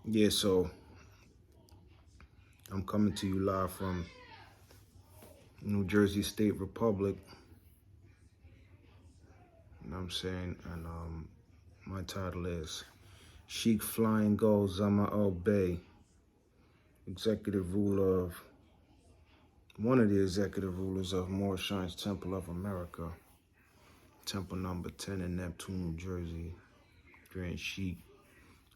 Yeah, so I'm coming to you live from New Jersey State Republic. You know what I'm saying? And my title is Sheikh Flying Gull Zama Al Bey, executive ruler of one of the executive rulers of Moorish Temple of America, Temple number 10 in Neptune, New Jersey. Grand Sheikh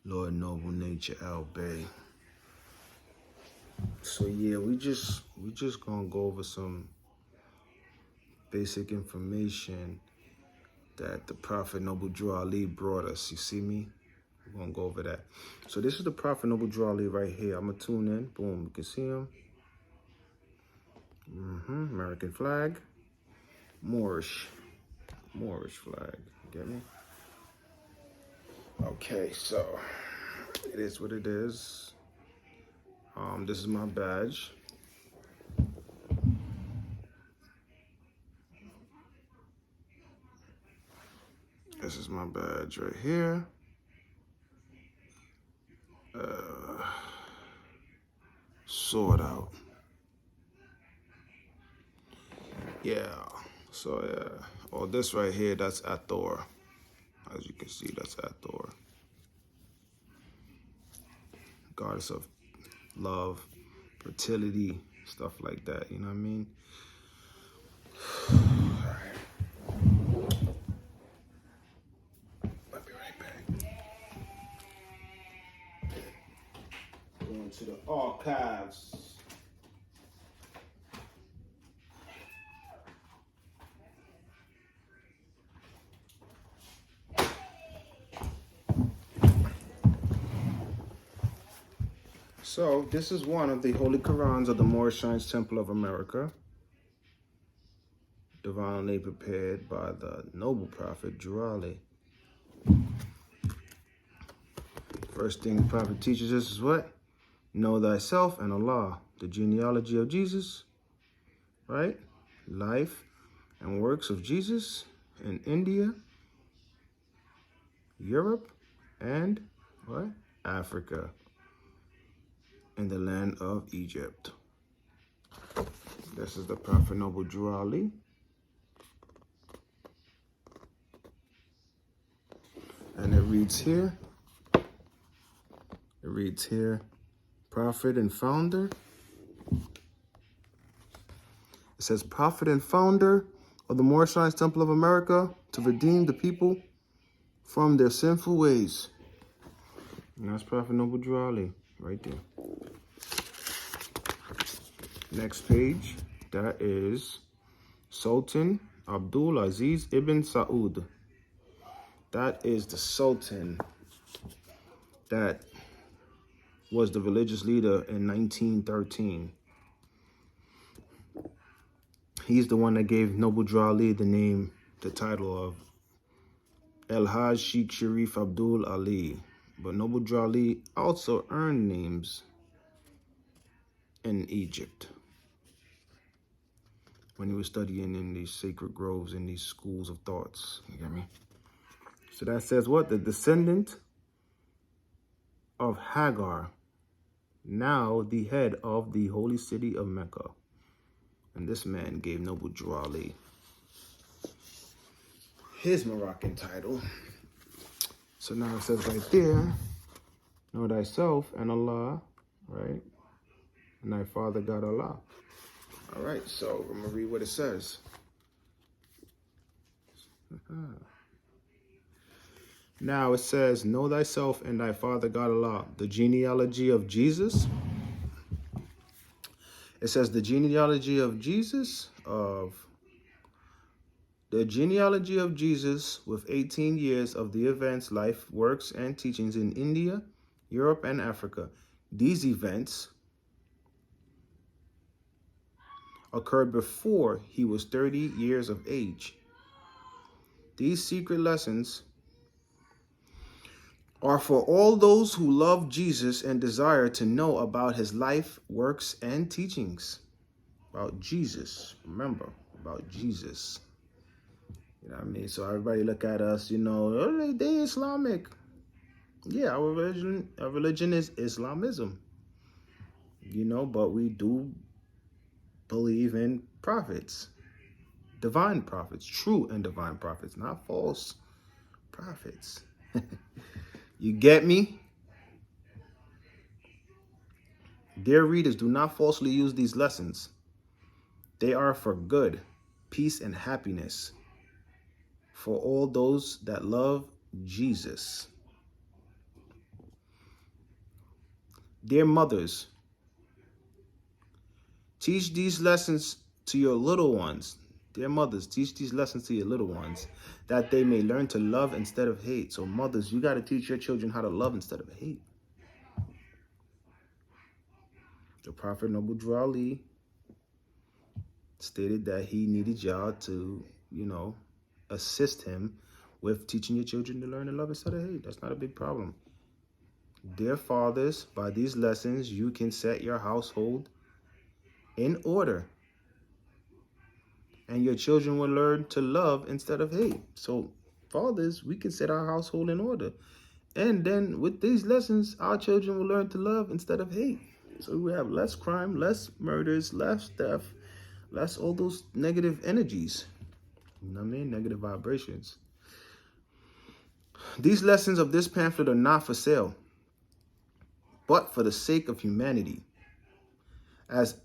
Lord Noble Nature Al Bey. So yeah, we just gonna go over some basic information that the Prophet Noble Drew Ali brought us. You see me? We're gonna go over that. So this is the Prophet Noble Drew Ali right here. I'm gonna tune in. Boom, you can see him. American flag. Moorish flag. Get me? Okay, so it is what it is. This is my badge. This is my badge right here. Sword out. Yeah. So yeah. Oh, this right here, that's Athor. As you can see, that's Athor. Goddess of love, fertility, stuff like that. You know what I mean? I'll be right back. Going to the archives. So this is one of the Holy Korans of the Moorish Temple of America, divinely prepared by the noble prophet Drew Ali. First thing the prophet teaches us is what? Know thyself and Allah, the genealogy of Jesus, right? Life and works of Jesus in India, Europe, and what? Africa, in the land of Egypt. This is the Prophet Noble Drew Ali. And it reads here, prophet and founder. It says, prophet and founder of the Moorish Temple of America to redeem the people from their sinful ways. And that's Prophet Noble Drew Ali right there. Next page, that is Sultan Abdul Aziz ibn Saud. That is the Sultan that was the religious leader in 1913. He's the one that gave Noble Drew Ali the title of El Hajj Sheikh Sharif Abdul Ali. But Noble Drew Ali also earned names in Egypt when he was studying in these sacred groves, in these schools of thoughts. You get me? So that says what? The descendant of Hagar, now the head of the holy city of Mecca. And this man gave Noble Drew Ali his Moroccan title. So now it says right there, know thyself and Allah, right? And thy father God Allah. All right, so I'm going to read what it says. Now it says, know thyself and thy father God Allah. The genealogy of Jesus. It says the genealogy of Jesus with 18 years of the events, life, works, and teachings in India, Europe, and Africa. These events occurred before he was 30 years of age. These secret lessons are for all those who love Jesus and desire to know about his life, works, and teachings. About Jesus. Remember, about Jesus. You know what I mean? So everybody look at us, you know, oh, they Islamic. Yeah, our religion is Islamism, but we do believe in prophets, divine prophets, true and divine prophets, not false prophets. You get me? Dear readers, do not falsely use these lessons. They are for good, peace, and happiness for all those that love Jesus. Dear mothers, teach these lessons to your little ones. Dear mothers, teach these lessons to your little ones that they may learn to love instead of hate. So mothers, you got to teach your children how to love instead of hate. The Prophet Noble Drew Ali stated that he needed y'all to, assist him with teaching your children to learn to love instead of hate. That's not a big problem. Dear fathers, by these lessons, you can set your household in order. And your children will learn to love instead of hate. So, fathers, we can set our household in order. And then with these lessons, our children will learn to love instead of hate. So we have less crime, less murders, less theft, less all those negative energies. You know what I mean? Negative vibrations. These lessons of this pamphlet are not for sale, but for the sake of humanity. As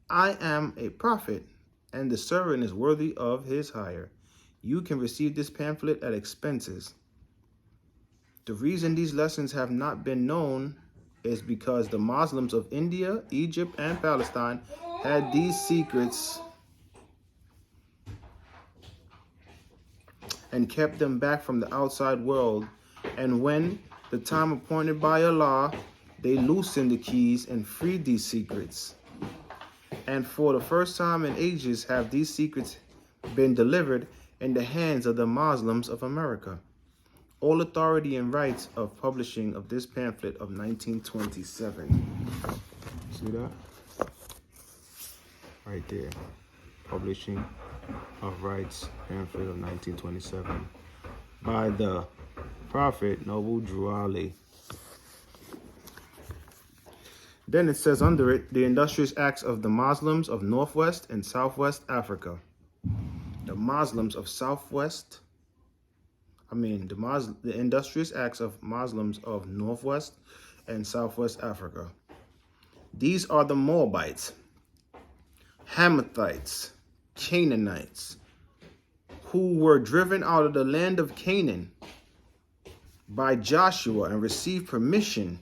I am a prophet, and the servant is worthy of his hire, you can receive this pamphlet at expenses. The reason these lessons have not been known is because the Muslims of India, Egypt, and Palestine had these secrets and kept them back from the outside world. And when the time appointed by Allah, they loosened the keys and freed these secrets. And for the first time in ages have these secrets been delivered in the hands of the Muslims of America. All authority and rights of publishing of this pamphlet of 1927. See that? Right there. Publishing of rights pamphlet of 1927 by the Prophet Noble Drew Ali. Then it says under it, the industrious acts of the Muslims of Northwest and Southwest Africa. The Muslims of the industrious acts of Muslims of Northwest and Southwest Africa. These are the Moabites, Hamathites, Canaanites, who were driven out of the land of Canaan by Joshua and received permission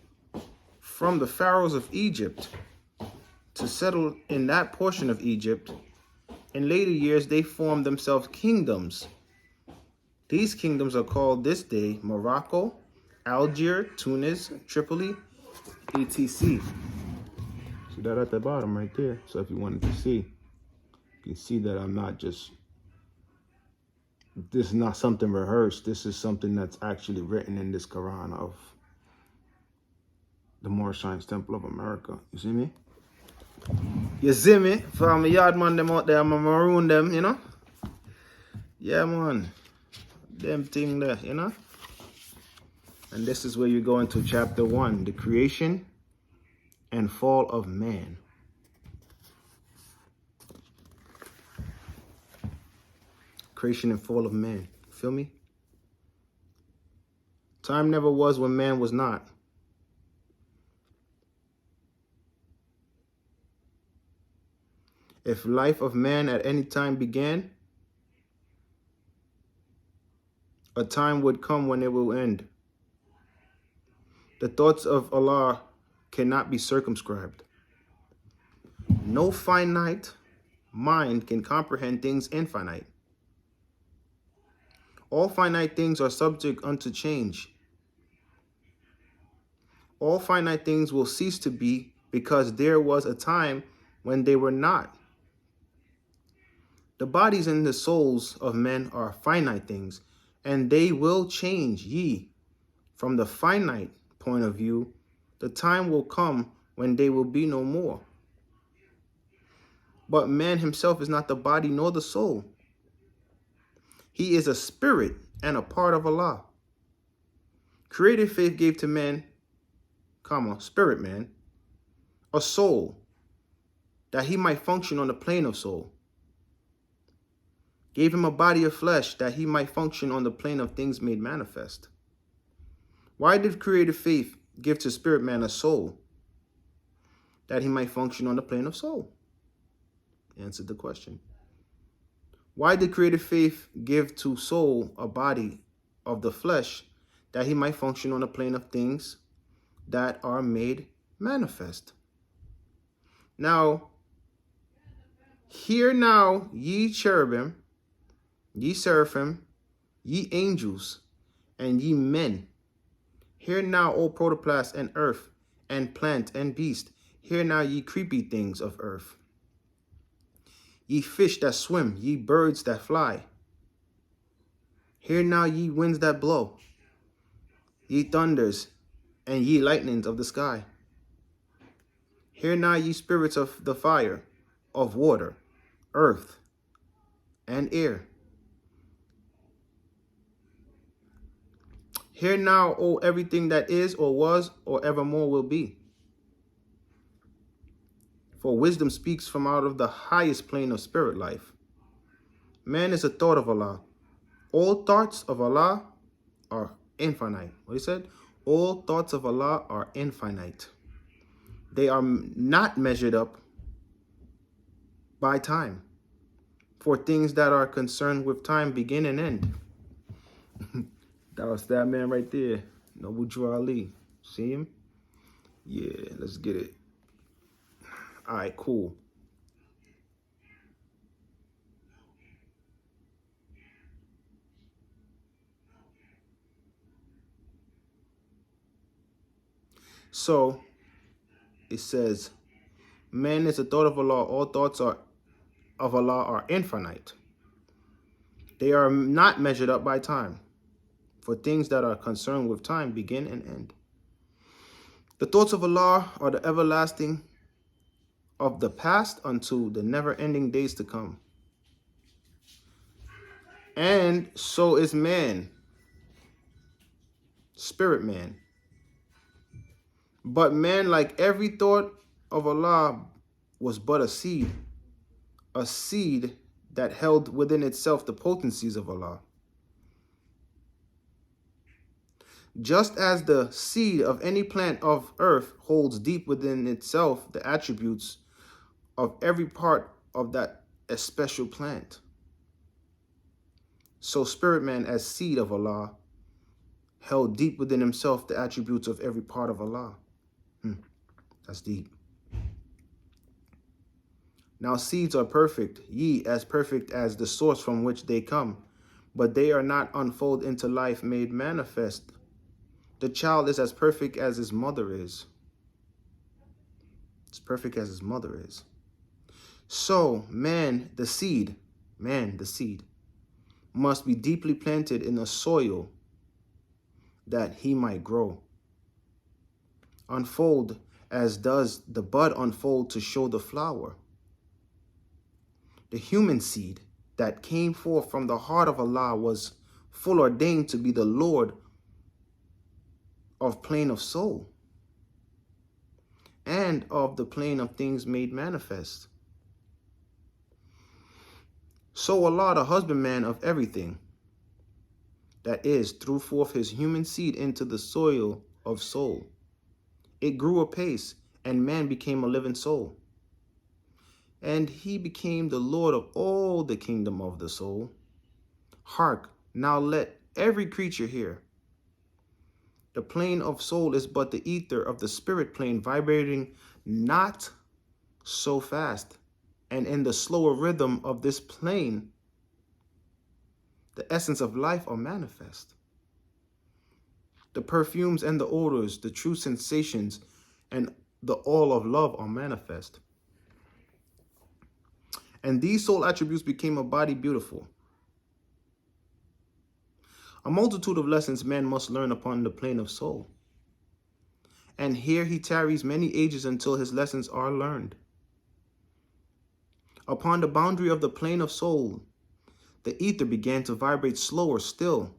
from the pharaohs of Egypt to settle in that portion of Egypt. In later years, they formed themselves kingdoms. These kingdoms are called this day Morocco, Algiers, Tunis, Tripoli, etc. See that at the bottom right there. So if you wanted to see, you can see that I'm not just, this is not something rehearsed. This is something that's actually written in this Koran of the Moorish Science Temple of America. You see me? You see me? For my yard man them out there, I'm gonna maroon them, Yeah, man. Them thing there, And this is where you go into chapter 1, the creation and fall of man. Creation and fall of man. Feel me? Time never was when man was not. If life of man at any time began, a time would come when it will end. The thoughts of Allah cannot be circumscribed. No finite mind can comprehend things infinite. All finite things are subject unto change. All finite things will cease to be because there was a time when they were not. The bodies and the souls of men are finite things, and they will change. From the finite point of view, the time will come when they will be no more. But man himself is not the body nor the soul. He is a spirit and a part of Allah. Creative faith gave to man, spirit man, a soul that he might function on the plane of soul. Gave him a body of flesh that he might function on the plane of things made manifest. Why did creative faith give to spirit man a soul that he might function on the plane of soul? Answered the question. Why did creative faith give to soul a body of the flesh that he might function on the plane of things that are made manifest? Now, hear now, ye cherubim, ye seraphim, ye angels, and ye men. Hear now, O protoplast and earth, and plant and beast. Hear now, ye creepy things of earth. Ye fish that swim, ye birds that fly. Hear now, ye winds that blow, ye thunders, and ye lightnings of the sky. Hear now, ye spirits of the fire, of water, earth, and air. Hear now, O everything that is, or was, or evermore will be. For wisdom speaks from out of the highest plane of spirit life. Man is a thought of Allah. All thoughts of Allah are infinite. What he said? All thoughts of Allah are infinite. They are not measured up by time. For things that are concerned with time begin and end. That was that man right there, Noble Drew Ali. See him? Yeah, let's get it. All right, cool. So it says, man is a thought of Allah. All thoughts of Allah are infinite. They are not measured up by time. For things that are concerned with time begin and end. The thoughts of Allah are the everlasting, of the past unto the never-ending days to come. And so is man, spirit man. But man, like every thought of Allah, was but a seed that held within itself the potencies of Allah. Just as the seed of any plant of earth holds deep within itself the attributes of every part of that special plant, so spirit man, as seed of Allah, held deep within himself the attributes of every part of Allah. That's deep. Now seeds are perfect, ye as perfect as the source from which they come, but they are not unfold into life made manifest. The child is as perfect as his mother is. As perfect as his mother is. So man, the seed, must be deeply planted in the soil that he might grow. Unfold as does the bud unfold to show the flower. The human seed that came forth from the heart of Allah was full ordained to be the Lord of plane of soul and of the plane of things made manifest. So Allah, the husbandman of everything, that is, threw forth his human seed into the soil of soul. It grew apace, and man became a living soul. And he became the Lord of all the kingdom of the soul. Hark, now let every creature hear. The plane of soul is but the ether of the spirit plane, vibrating not so fast. And in the slower rhythm of this plane, the essence of life are manifest. The perfumes and the odors, the true sensations, and the all of love are manifest. And these soul attributes became a body beautiful. A multitude of lessons man must learn upon the plane of soul. And here he tarries many ages until his lessons are learned. Upon the boundary of the plane of soul, the ether began to vibrate slower still,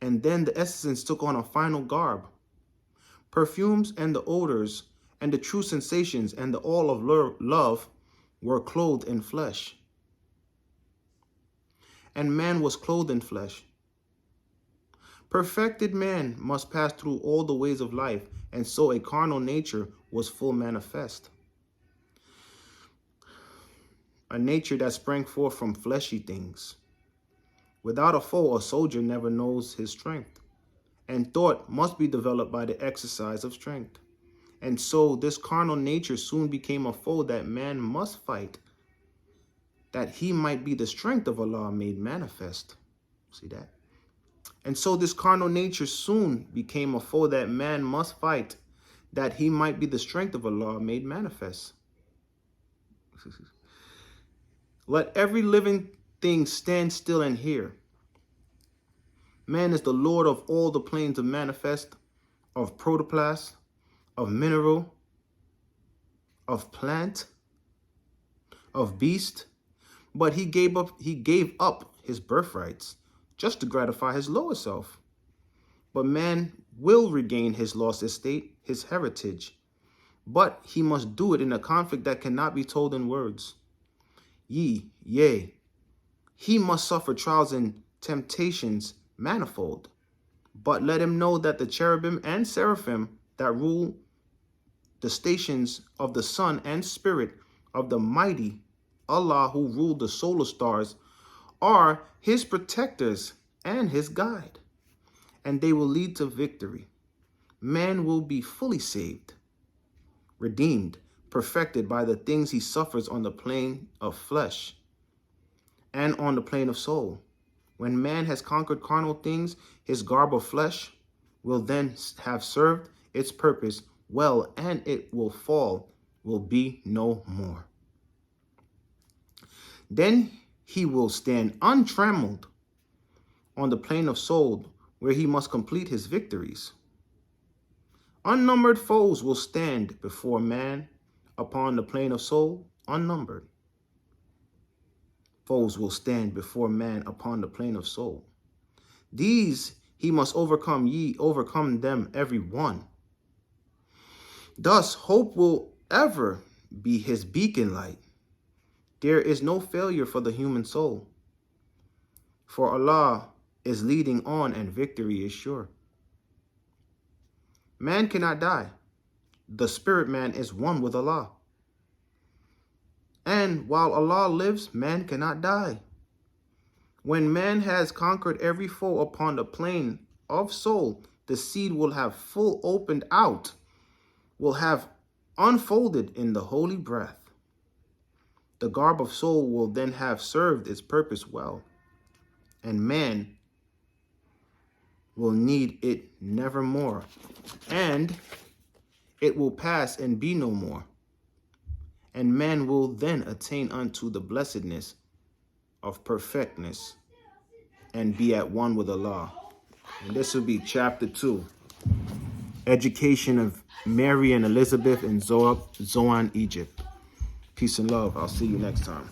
and then the essence took on a final garb. Perfumes and the odors and the true sensations and the all of love were clothed in flesh. And man was clothed in flesh. Perfected man must pass through all the ways of life, and so a carnal nature was full manifest. A nature that sprang forth from fleshy things. Without a foe, a soldier never knows his strength, and thought must be developed by the exercise of strength. And so this carnal nature soon became a foe that man must fight, that he might be the strength of Allah made manifest. See that? And so this carnal nature soon became a foe that man must fight, that he might be the strength of Allah made manifest. Let every living thing stand still and hear. Man is the Lord of all the planes of manifest, of protoplasm, of mineral, of plant, of beast, but he gave up his birthrights just to gratify his lower self. But man will regain his lost estate, his heritage, but he must do it in a conflict that cannot be told in words. Yea, he must suffer trials and temptations manifold, but let him know that the cherubim and seraphim that rule the stations of the sun and spirit of the mighty Allah who ruled the solar stars are his protectors and his guide, and they will lead to victory. Man will be fully saved, redeemed, perfected by the things he suffers on the plane of flesh and on the plane of soul. When man has conquered carnal things, his garb of flesh will then have served its purpose well, and it will be no more. Then he will stand untrammeled on the plane of soul, where he must complete his victories. Unnumbered foes will stand before man upon the plane of soul, unnumbered. Foes will stand before man upon the plane of soul. These he must overcome, ye overcome them every one. Thus hope will ever be his beacon light. There is no failure for the human soul, for Allah is leading on and victory is sure. Man cannot die. The spirit man is one with Allah. And while Allah lives, man cannot die. When man has conquered every foe upon the plane of soul, the seed will have full opened out, will have unfolded in the holy breath. The garb of soul will then have served its purpose well, and man will need it nevermore, and it will pass and be no more. And man will then attain unto the blessedness of perfectness and be at one with Allah. And this will be chapter 2, education of Mary and Elizabeth in Zoan, Egypt. Peace and love. I'll see you next time.